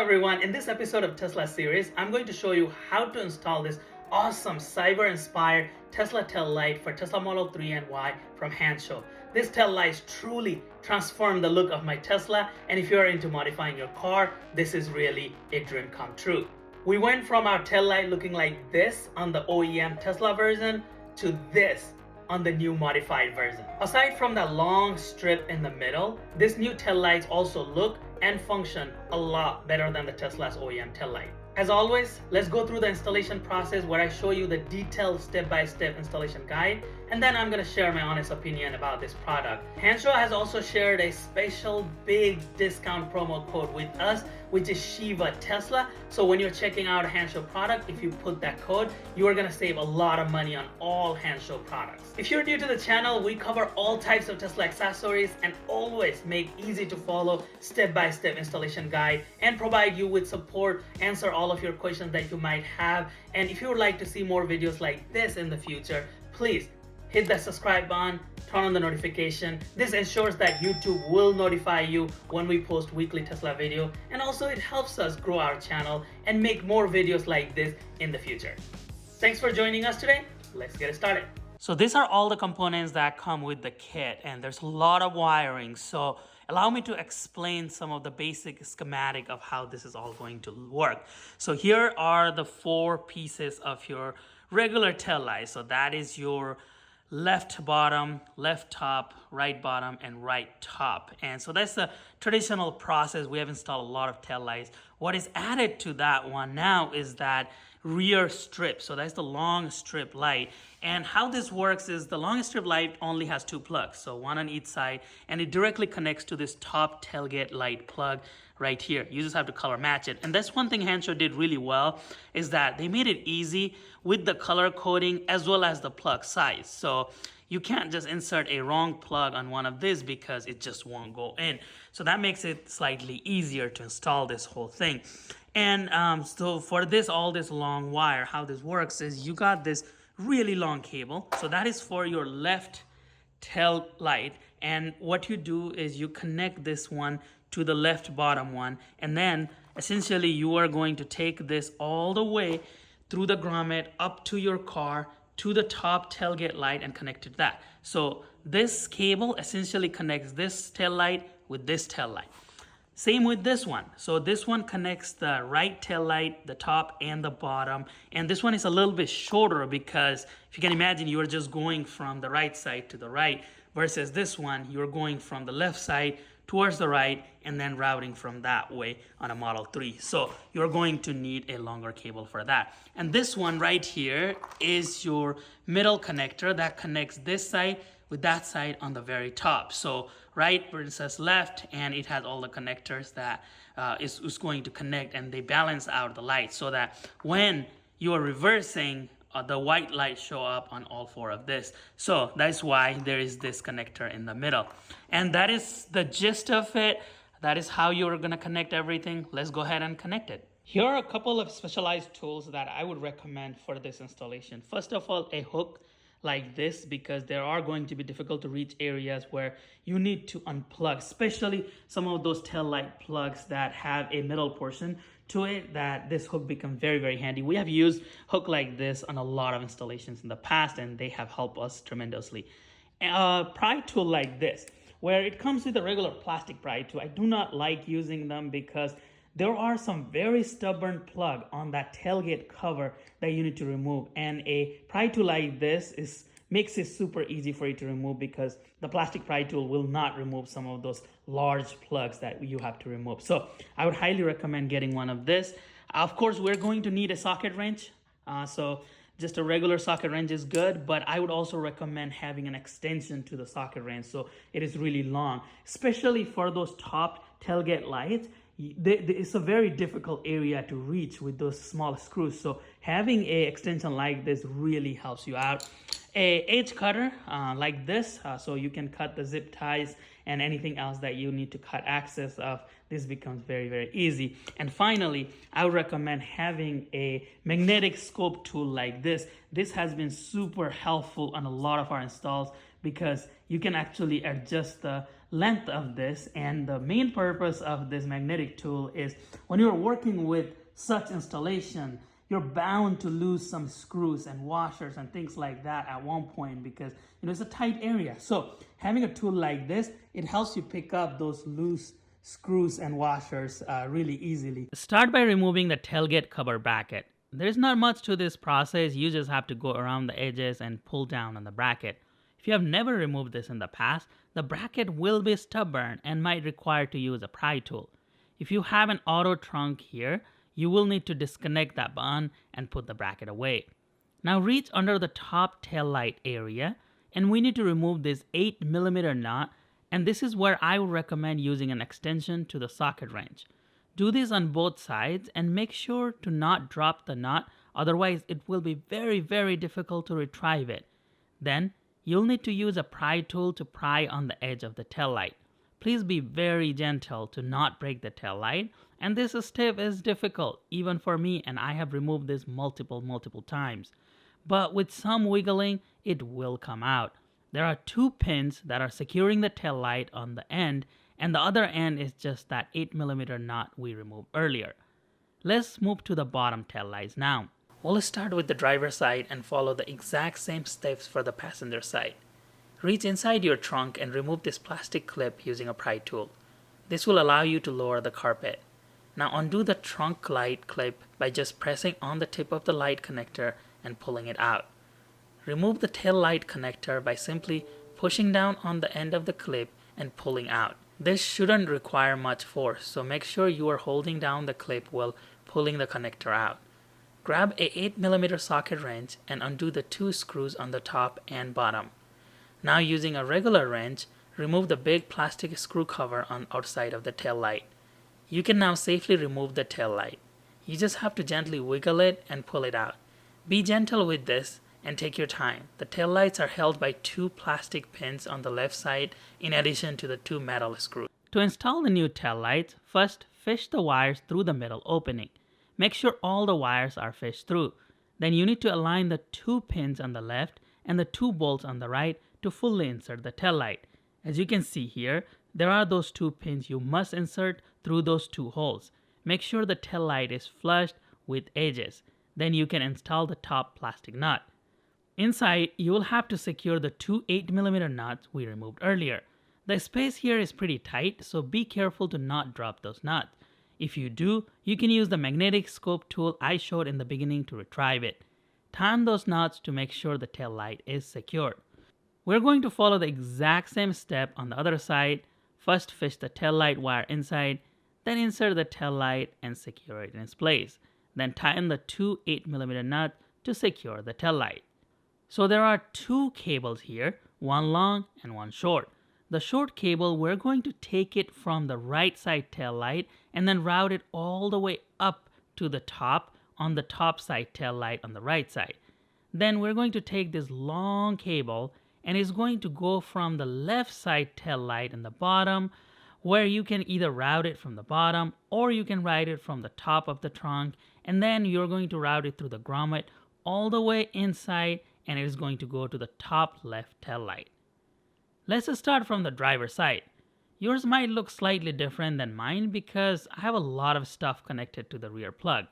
everyone, in this episode of Tesla series, I'm going to show you how to install this awesome cyber-inspired Tesla tail light for Tesla Model 3 and Y from Hansshow. This tail light truly transformed the look of my Tesla, and if you are into modifying your car, this is really a dream come true. We went from our tail light looking like this on the OEM Tesla version to this on the new modified version. Aside from that long strip in the middle, this new tail lights also look and function a lot better than the Tesla's OEM tail light. As always, let's go through the installation process where I show you the detailed step-by-step installation guide, and then I'm going to share my honest opinion about this product. Hansshow has also shared a special big discount promo code with us, which is Shiva Tesla. So when you're checking out a Hansshow product, if you put that code, you are going to save a lot of money on all Hansshow products. If you're new to the channel, we cover all types of Tesla accessories and always make easy to follow step-by-step installation guide and provide you with support, answer all of your questions that you might have. And if you would like to see more videos like this in the future, please hit that subscribe button, turn on the notification. This ensures that YouTube will notify you when we post weekly Tesla video, and also it helps us grow our channel and make more videos like this in the future. Thanks for joining us today. Let's get started. So these are all the components that come with the kit, and there's a lot of wiring. So allow me to explain some of the basic schematic of how this is all going to work. So here are the four pieces of your regular tail light. So that is your left bottom, left top, right bottom, and right top. And so that's the traditional process. We have installed a lot of tail lights. What is added to that one now is that rear strip. So that's the long strip light. And how this works is the long strip light only has two plugs, so one on each side, and it directly connects to this top tailgate light plug right here. You just have to color match it. And that's one thing Hansshow did really well, is that they made it easy with the color coding as well as the plug size. So you can't just insert a wrong plug on one of these because it just won't go in. So that makes it slightly easier to install this whole thing. And so for this, all this long wire, how this works is you got this really long cable. So that is for your left tail light. And what you do is you connect this one to the left bottom one. And then essentially you are going to take this all the way through the grommet up to your car, to the top tailgate light, and connect to that. So this cable essentially connects this tail light with this tail light. Same with this one. So this one connects the right tail light, the top and the bottom. And this one is a little bit shorter because if you can imagine, you are just going from the right side to the right, versus this one, you're going from the left side towards the right and then routing from that way on a Model 3. So you're going to need a longer cable for that. And this one right here is your middle connector that connects this side with that side on the very top. So right where it says left, and it has all the connectors that is going to connect, and they balance out the light so that when you are reversing, the white light show up on all four of this. So that's why there is this connector in the middle. And that is the gist of it. That is how you're gonna connect everything. Let's go ahead and connect it. Here are a couple of specialized tools that I would recommend for this installation. First of all, a hook like this, because there are going to be difficult to reach areas where you need to unplug, especially some of those tail light plugs that have a middle portion to it, that this hook becomes very, very handy. We have used hook like this on a lot of installations in the past, and they have helped us tremendously. Pry tool like this, where it comes with a regular plastic pry tool. I do not like using them because there are some very stubborn plug on that tailgate cover that you need to remove. And a pry tool like this makes it super easy for you to remove, because the plastic pry tool will not remove some of those large plugs that you have to remove. So I would highly recommend getting one of this. Of course, we're going to need a socket wrench. So just a regular socket wrench is good, but I would also recommend having an extension to the socket wrench so it is really long, especially for those top tailgate lights. It's a very difficult area to reach with those small screws. So having a extension like this really helps you out. A edge cutter like this, so you can cut the zip ties and anything else that you need to cut access of. This becomes very, very easy. And finally, I would recommend having a magnetic scope tool like this. This has been super helpful on a lot of our installs because you can actually adjust the length of this, and the main purpose of this magnetic tool is when you're working with such installation, you're bound to lose some screws and washers and things like that at one point because it's a tight area. So having a tool like this, it helps you pick up those loose screws and washers really easily. Start by removing the tailgate cover bracket. There's not much to this process. You just have to go around the edges and pull down on the bracket. If you have never removed this in the past, the bracket will be stubborn and might require to use a pry tool. If you have an auto trunk here, you will need to disconnect that button and put the bracket away. Now reach under the top tail light area, and we need to remove this 8mm nut, and this is where I would recommend using an extension to the socket wrench. Do this on both sides and make sure to not drop the nut, otherwise it will be very, very difficult to retrieve it. Then you'll need to use a pry tool to pry on the edge of the tail light. Please be very gentle to not break the tail light, and this step is difficult even for me, and I have removed this multiple times. But with some wiggling, it will come out. There are 2 pins that are securing the tail light on the end, and the other end is just that 8mm nut we removed earlier. Let's move to the bottom tail lights now. We'll start with the driver's side and follow the exact same steps for the passenger side. Reach inside your trunk and remove this plastic clip using a pry tool. This will allow you to lower the carpet. Now undo the trunk light clip by just pressing on the tip of the light connector and pulling it out. Remove the tail light connector by simply pushing down on the end of the clip and pulling out. This shouldn't require much force, so make sure you are holding down the clip while pulling the connector out. Grab a 8mm socket wrench and undo the 2 screws on the top and bottom. Now using a regular wrench, remove the big plastic screw cover on outside of the tail light. You can now safely remove the tail light. You just have to gently wiggle it and pull it out. Be gentle with this and take your time. The tail lights are held by 2 plastic pins on the left side in addition to the 2 metal screws. To install the new tail lights, first fish the wires through the middle opening. Make sure all the wires are fished through. Then you need to align the 2 pins on the left and the 2 bolts on the right to fully insert the tail light. As you can see here, there are those 2 pins you must insert through those 2 holes. Make sure the tail light is flushed with edges. Then you can install the top plastic nut. Inside, you will have to secure the 2 8mm nuts we removed earlier. The space here is pretty tight, so be careful to not drop those nuts. If you do, you can use the magnetic scope tool I showed in the beginning to retrieve it. Tighten those nuts to make sure the tail light is secured. We're going to follow the exact same step on the other side. First fish the tail light wire inside, then insert the tail light and secure it in its place. Then tighten the 2 8mm nuts to secure the tail light. So there are 2 cables here, one long and one short. The short cable, we're going to take it from the right side tail light and then route it all the way up to the top on the top side tail light on the right side. Then we're going to take this long cable and it's going to go from the left side tail light in the bottom, where you can either route it from the bottom or you can route it from the top of the trunk, and then you're going to route it through the grommet all the way inside, and it is going to go to the top left tail light. Let's start from the driver's side. Yours might look slightly different than mine because I have a lot of stuff connected to the rear plug.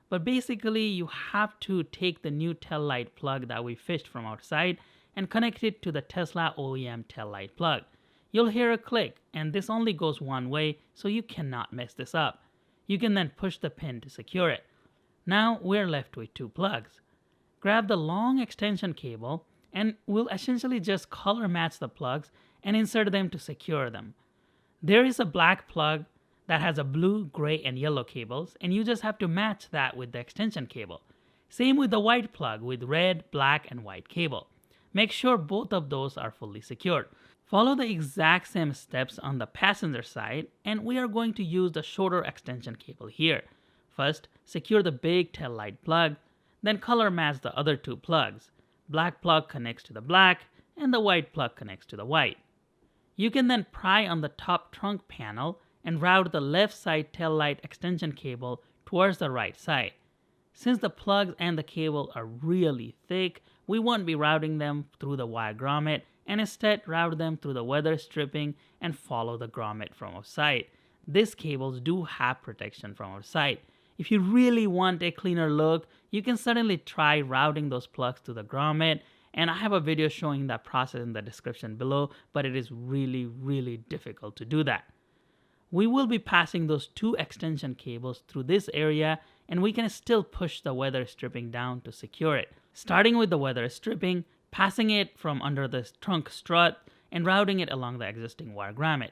But basically, you have to take the new tail light plug that we fished from outside and connect it to the Tesla OEM tail light plug. You'll hear a click, and this only goes one way, so you cannot mess this up. You can then push the pin to secure it. Now we're left with 2 plugs. Grab the long extension cable, and we'll essentially just color match the plugs and insert them to secure them. There is a black plug that has a blue, gray, and yellow cables, and you just have to match that with the extension cable. Same with the white plug with red, black, and white cable. Make sure both of those are fully secured. Follow the exact same steps on the passenger side, and we are going to use the shorter extension cable here. First, secure the big tail light plug, then color match the other 2 plugs. Black plug connects to the black, and the white plug connects to the white. You can then pry on the top trunk panel and route the left side tail light extension cable towards the right side. Since the plugs and the cable are really thick, we won't be routing them through the wire grommet, and instead route them through the weather stripping and follow the grommet from outside. These cables do have protection from outside. If you really want a cleaner look, you can certainly try routing those plugs to the grommet, and I have a video showing that process in the description below, but it is really difficult to do that. We will be passing those two extension cables through this area, and we can still push the weather stripping down to secure it. Starting with the weather stripping, passing it from under the trunk strut, and routing it along the existing wire grommet.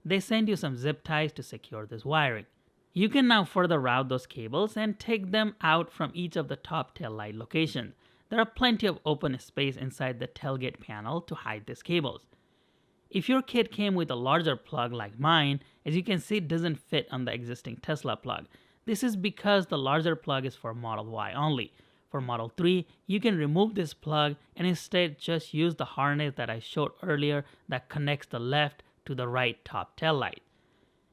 They send you some zip ties to secure this wiring. You can now further route those cables and take them out from each of the top tail light locations. There are plenty of open space inside the tailgate panel to hide these cables. If your kit came with a larger plug like mine, as you can see it doesn't fit on the existing Tesla plug. This is because the larger plug is for Model Y only. For Model 3, you can remove this plug and instead just use the harness that I showed earlier that connects the left to the right top tail light.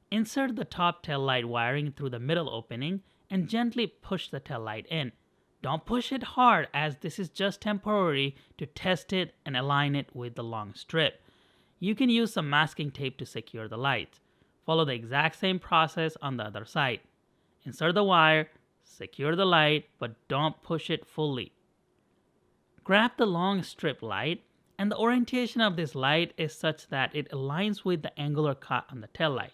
Insert the top tail light wiring through the middle opening and gently push the tail light in. Don't push it hard, as this is just temporary to test it and align it with the long strip. You can use some masking tape to secure the light. Follow the exact same process on the other side. Insert the wire, secure the light, but don't push it fully. Grab the long strip light, and the orientation of this light is such that it aligns with the angular cut on the tail light.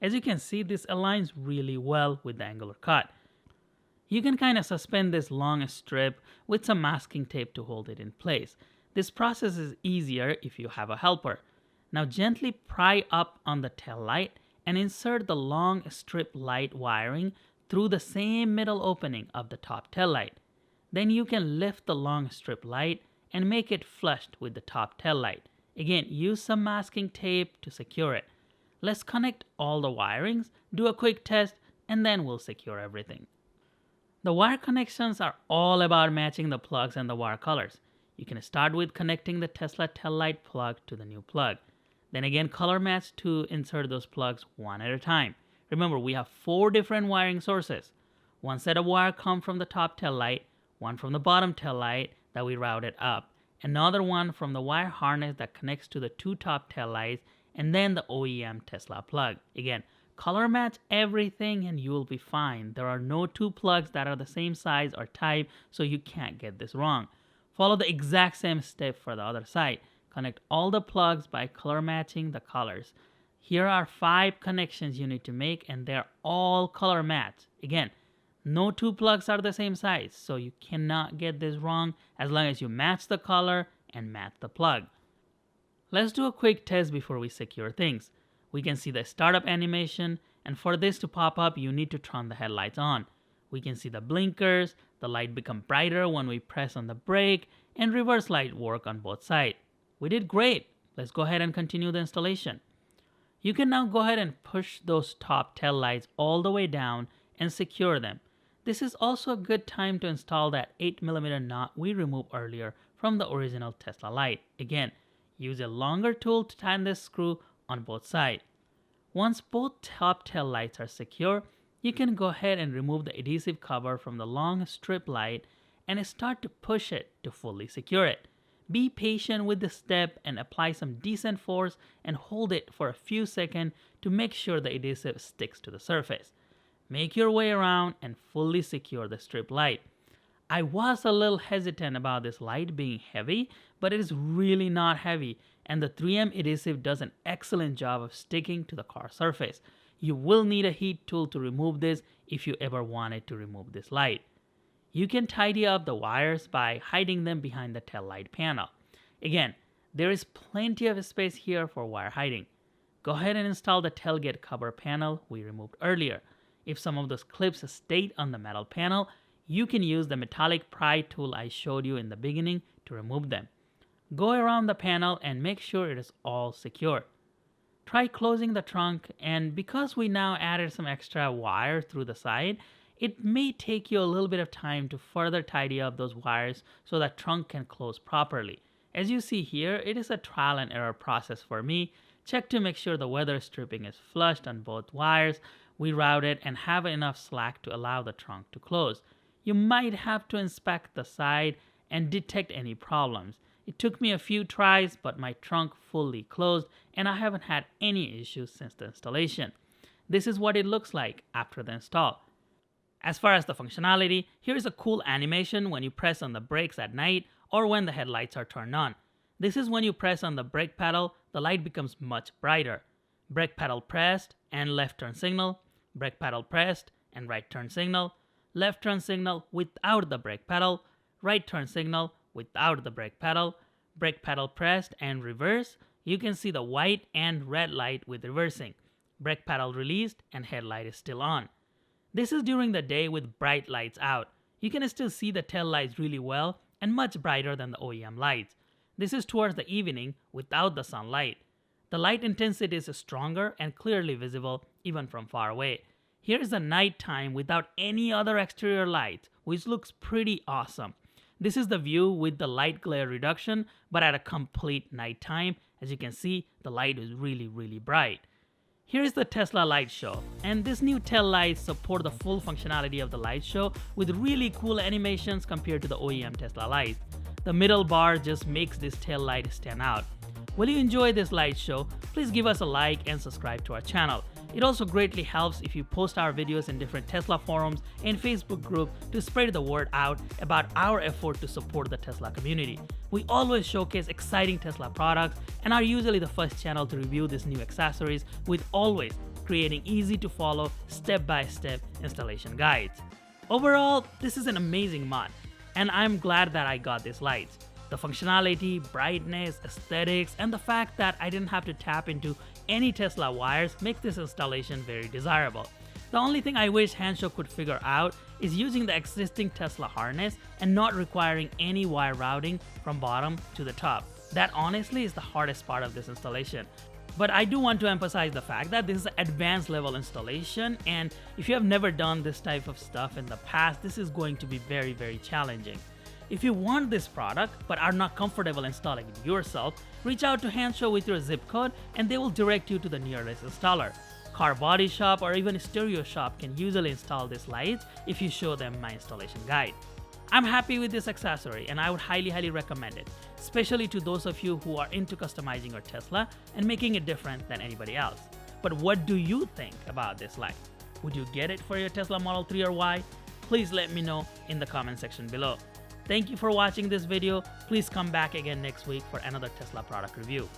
As you can see, this aligns really well with the angular cut. You can kind of suspend this long strip with some masking tape to hold it in place. This process is easier if you have a helper. Now gently pry up on the tail light and insert the long strip light wiring through the same middle opening of the top tail light. Then you can lift the long strip light and make it flushed with the top tail light. Again, use some masking tape to secure it. Let's connect all the wirings, do a quick test, and then we'll secure everything. The wire connections are all about matching the plugs and the wire colors. You can start with connecting the Tesla tail light plug to the new plug. Then again, color match to insert those plugs one at a time. Remember, we have 4 different wiring sources. One set of wire come from the top tail light, one from the bottom tail light that we routed up, another one from the wire harness that connects to the 2 top tail lights, and then the OEM Tesla plug. Again, color match everything and you will be fine. There are no 2 plugs that are the same size or type, so you can't get this wrong. Follow the exact same step for the other side. Connect all the plugs by color matching the colors. Here are 5 connections you need to make, and they're all color matched. Again, no 2 plugs are the same size, so you cannot get this wrong as long as you match the color and match the plug. Let's do a quick test before we secure things. We can see the startup animation, and for this to pop up, you need to turn the headlights on. We can see the blinkers, the light become brighter when we press on the brake, and reverse light work on both sides. We did great. Let's go ahead and continue the installation. You can now go ahead and push those top tail lights all the way down and secure them. This is also a good time to install that 8mm knot we removed earlier from the original Tesla light. Again, use a longer tool to tighten this screw on both sides. Once both top tail lights are secure, you can go ahead and remove the adhesive cover from the long strip light and start to push it to fully secure it. Be patient with the step and apply some decent force and hold it for a few seconds to make sure the adhesive sticks to the surface. Make your way around and fully secure the strip light. I was a little hesitant about this light being heavy, but it is really not heavy, and the 3M adhesive does an excellent job of sticking to the car surface. You will need a heat tool to remove this if you ever wanted to remove this light. You can tidy up the wires by hiding them behind the tail light panel. Again, there is plenty of space here for wire hiding. Go ahead and install the tailgate cover panel we removed earlier. If some of those clips stayed on the metal panel, you can use the metallic pry tool I showed you in the beginning to remove them. Go around the panel and make sure it is all secure. Try closing the trunk, and because we now added some extra wire through the side, it may take you a little bit of time to further tidy up those wires so that trunk can close properly. As you see here, it is a trial and error process for me. Check to make sure the weather stripping is flushed on both wires we routed and have enough slack to allow the trunk to close. You might have to inspect the side and detect any problems. It took me a few tries, but my trunk fully closed and I haven't had any issues since the installation. This is what it looks like after the install. As far as the functionality, here's a cool animation when you press on the brakes at night or when the headlights are turned on. This is when you press on the brake pedal, the light becomes much brighter. Brake pedal pressed and left turn signal, brake pedal pressed and right turn signal, left turn signal without the brake pedal, right turn signal without the brake pedal pressed and reverse. You can see the white and red light with reversing. Brake pedal released and headlight is still on. This is during the day with bright lights out. You can still see the tail lights really well and much brighter than the OEM lights. This is towards the evening without the sunlight. The light intensity is stronger and clearly visible even from far away. Here is the nighttime without any other exterior lights, which looks pretty awesome. This is the view with the light glare reduction, but at a complete nighttime. As you can see, the light is really bright. Here is the Tesla light show, and this new tail lights support the full functionality of the light show with really cool animations compared to the OEM Tesla lights. The middle bar just makes this tail light stand out. Will you enjoy this light show? Please give us a like and subscribe to our channel. It also greatly helps if you post our videos in different Tesla forums and Facebook group to spread the word out about our effort to support the Tesla community. We always showcase exciting Tesla products and are usually the first channel to review these new accessories, with always creating easy to follow step-by-step installation guides. Overall, this is an amazing mod, and I'm glad that I got these lights. The functionality, brightness, aesthetics, and the fact that I didn't have to tap into any Tesla wires makes this installation very desirable. The only thing I wish Hansshow could figure out is using the existing Tesla harness and not requiring any wire routing from bottom to the top. That honestly is the hardest part of this installation. But I do want to emphasize the fact that this is an advanced level installation, and if you have never done this type of stuff in the past, this is going to be very challenging. If you want this product but are not comfortable installing it yourself, reach out to Hansshow with your zip code and they will direct you to the nearest installer. Car body shop or even a stereo shop can usually install these lights if you show them my installation guide. I'm happy with this accessory and I would highly recommend it, especially to those of you who are into customizing your Tesla and making it different than anybody else. But what do you think about this light? Would you get it for your Tesla Model 3 or Y? Please let me know in the comment section below. Thank you for watching this video. Please come back again next week for another Tesla product review.